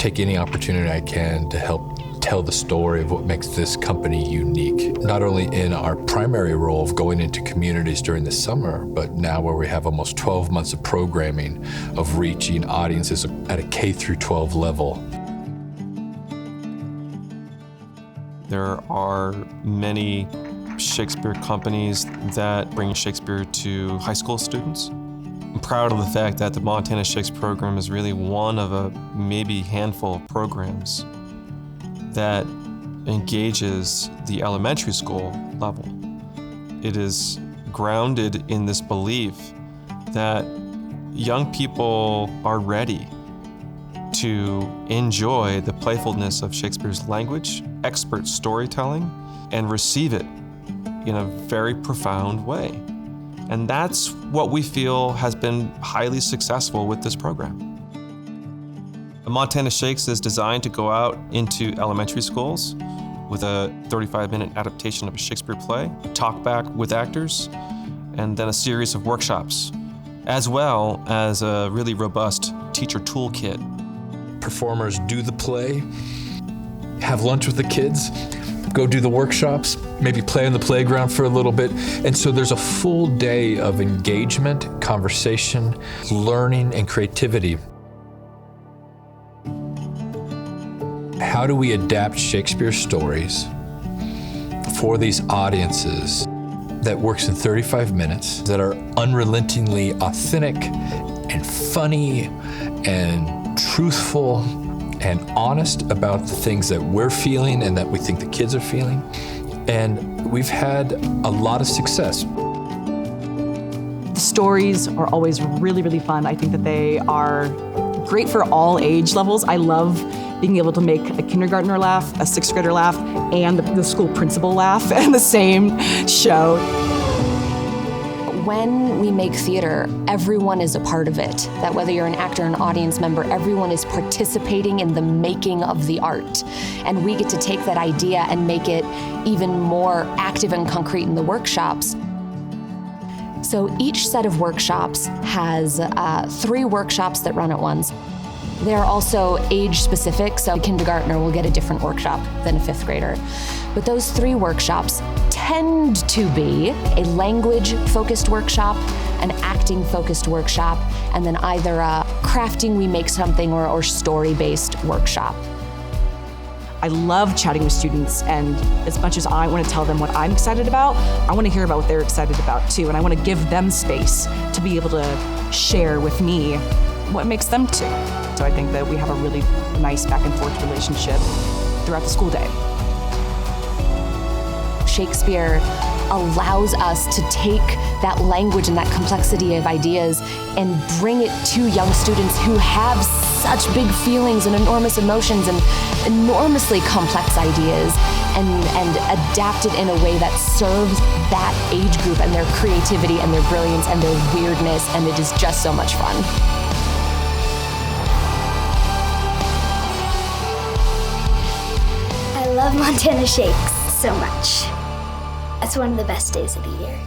take any opportunity I can to help tell the story of what makes this company unique, not only in our primary role of going into communities during the summer, but now where we have almost 12 months of programming of reaching audiences at a K through 12 level. There are many Shakespeare companies that bring Shakespeare to high school students. I'm proud of the fact that the Montana Shakes program is really one of a maybe handful of programs that engages the elementary school level. It is grounded in this belief that young people are ready to enjoy the playfulness of Shakespeare's language, expert storytelling, and receive it in a very profound way. And that's what we feel has been highly successful with this program. Montana Shakes is designed to go out into elementary schools with a 35-minute adaptation of a Shakespeare play, a talkback with actors, and then a series of workshops, as well as a really robust teacher toolkit. Performers do the play, have lunch with the kids, go do the workshops, maybe play on the playground for a little bit. And so there's a full day of engagement, conversation, learning, and creativity. How do we adapt Shakespeare stories for these audiences that works in 35 minutes, that are unrelentingly authentic and funny and truthful and honest about the things that we're feeling and that we think the kids are feeling? And we've had a lot of success. The stories are always really, really fun. I think that they are great for all age levels. I love being able to make a kindergartner laugh, a sixth grader laugh, and the school principal laugh in the same show. When we make theater, everyone is a part of it. That whether you're an actor or an audience member, everyone is participating in the making of the art. And we get to take that idea and make it even more active and concrete in the workshops. So each set of workshops has 3 workshops that run at once. They're also age specific, so a kindergartner will get a different workshop than a 5th grader. But those 3 workshops tend to be a language-focused workshop, an acting-focused workshop, and then either a crafting, we make something, or story-based workshop. I love chatting with students, and as much as I want to tell them what I'm excited about, I want to hear about what they're excited about too, and I want to give them space to be able to share with me what makes them tick. So I think that we have a really nice back and forth relationship throughout the school day. Shakespeare allows us to take that language and that complexity of ideas and bring it to young students who have such big feelings and enormous emotions and enormously complex ideas, and adapt it in a way that serves that age group and their creativity and their brilliance and their weirdness, and it is just so much fun. I love Montana Shakes so much. It's one of the best days of the year.